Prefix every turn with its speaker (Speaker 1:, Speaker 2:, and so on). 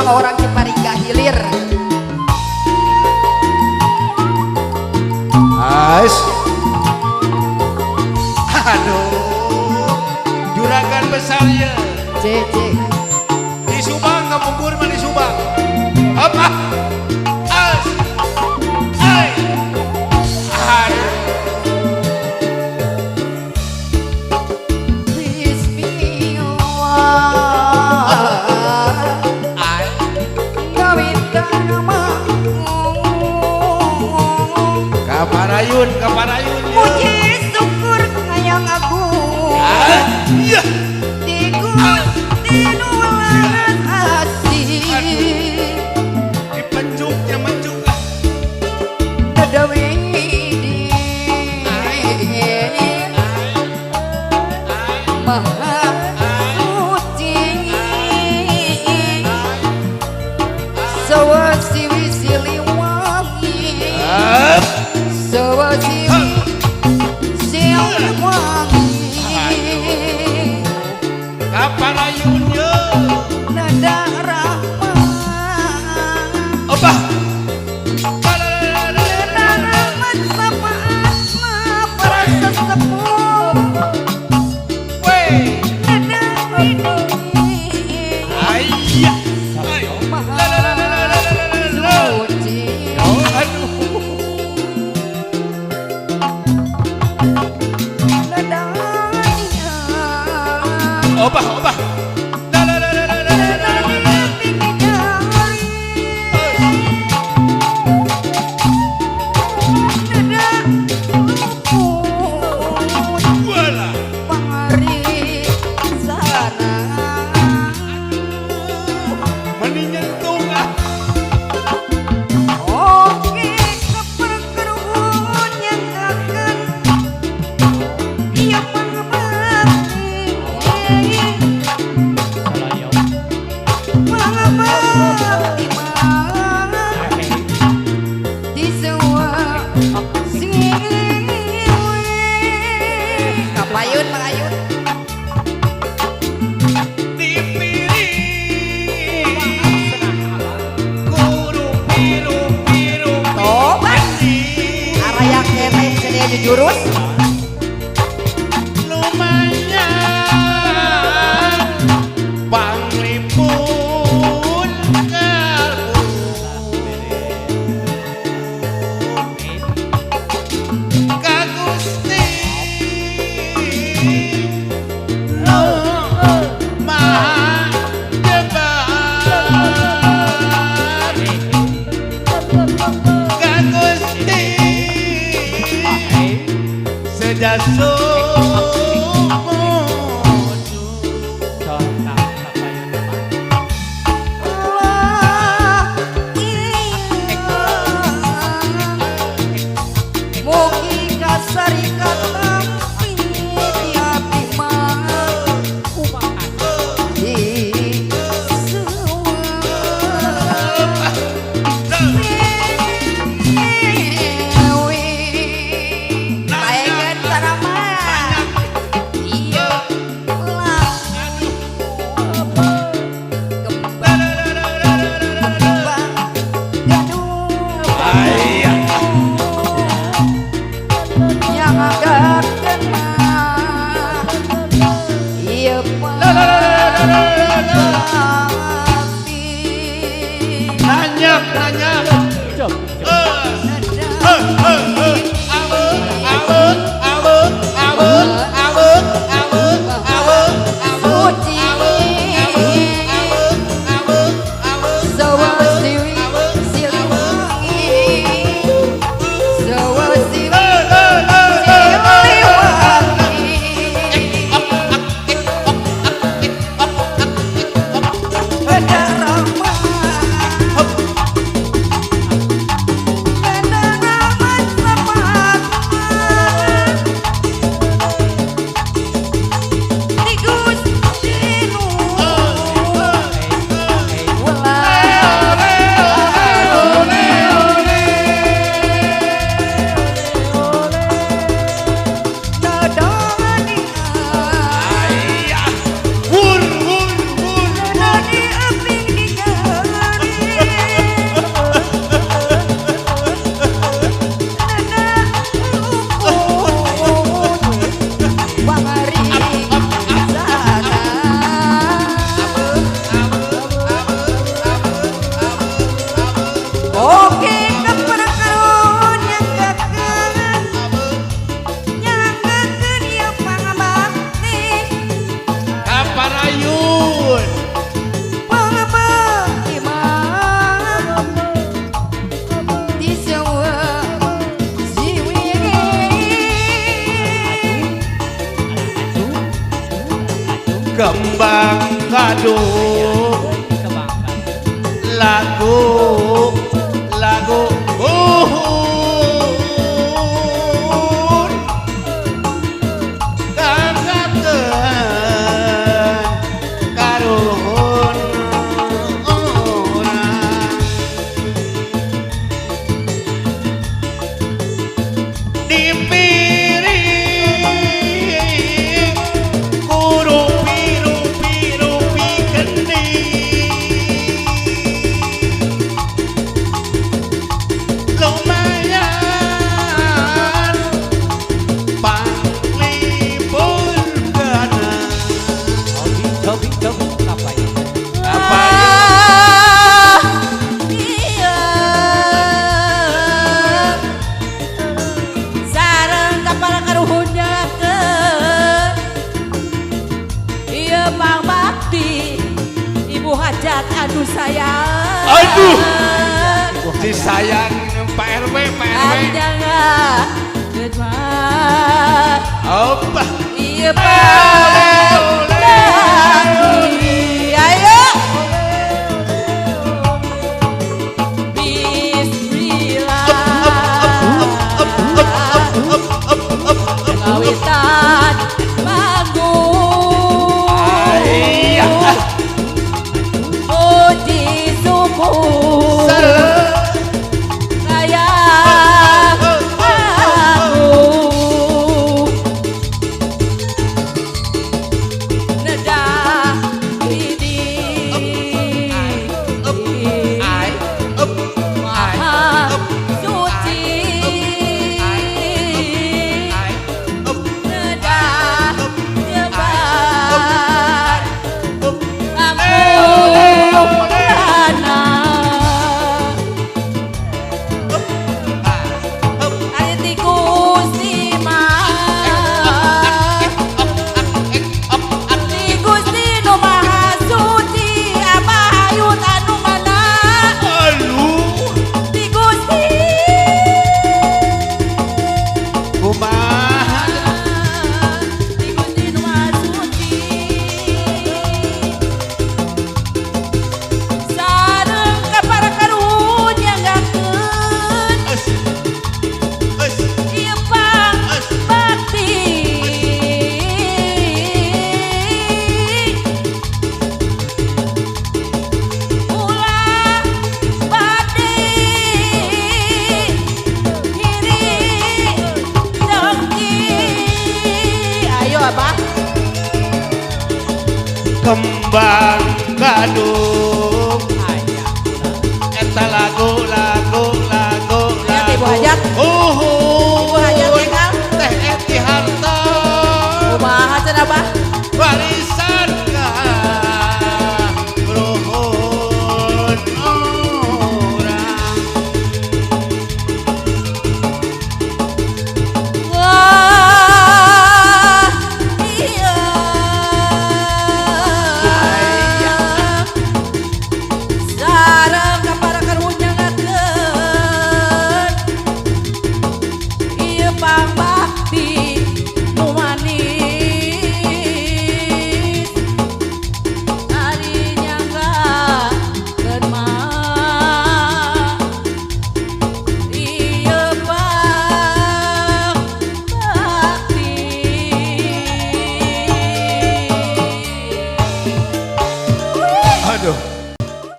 Speaker 1: Subang orang Ciparingga Hilir.
Speaker 2: As. Aduh. Juragan besar ya.
Speaker 1: CC.
Speaker 2: Di Subang kamu kurma di Subang. Apa? As. Ay. Aduh. Kaparayun, kaparayun.
Speaker 1: Puji syukur ngayang aku.
Speaker 2: Iya.
Speaker 1: Tinulan asih.
Speaker 2: Dipencuk, yang mencuk lah.
Speaker 1: Dadawi maha suci. Sawasi siliwangi. Sawasi siliwangi.
Speaker 2: Kaparayun ya.
Speaker 1: Nada rahmat.
Speaker 2: Apa?
Speaker 1: Nada rahmat sapa asma para sesepuh.
Speaker 2: Wey.
Speaker 1: Nada ini
Speaker 2: Ayah.
Speaker 1: maha suci.
Speaker 2: Aduh.
Speaker 1: Nadanya
Speaker 2: Opa, opa. Wala. Mendingan tuh ah.
Speaker 1: Kapayun, mengayun. Tobat. Arayak kene sedia jujurus.
Speaker 2: Lumayan panglipun kalbu Ka Gusti Maha Jebar Ka Gusti Sejaso
Speaker 1: Mugi kasarikat tapi tiap iman di Sewi layangan tanaman iya kembang gaduh yang agar
Speaker 2: kembang gadung lagu uhun kagaten karuhun urang dipiring rupi geni lumayan panglipur gana
Speaker 3: Jobi apa ya?
Speaker 2: apa ya
Speaker 1: Iya sareng kapal karuhunnya ke iya Mang Bakti Ibu Hajat aduh sayang
Speaker 2: Aduh. disayang Pak RW
Speaker 1: jangan gedmah
Speaker 2: apa
Speaker 1: iya Pak ayo Bismillah kawitan
Speaker 2: Iya.
Speaker 1: bagus puji syukur sayang aku nedah ini maha suci nedah jebar aku lana Ari Gusti Mah Ti Gusti nu Maha Suci Abah hayut anu mana
Speaker 2: aduh
Speaker 1: Ti Gusti
Speaker 2: kumaha
Speaker 1: Ti Gusti nu Maha Suci sareng kapara karunya ngangkeun
Speaker 2: es
Speaker 1: ieu pang bakti ulah bade hiri dengki ayo Abah
Speaker 2: kembang gadung eta lagu
Speaker 1: Lihat, Ibu Hajat. Ibu Hajat, ya, Kang.
Speaker 2: teh eti harta
Speaker 1: kumaha cenah Abah
Speaker 2: warisan karuhun urang
Speaker 1: wah iya sareng kapara karunya ngakeun ieu pang bakti nu manis ari nyanggakeun mah ieu pang bakti
Speaker 2: aduh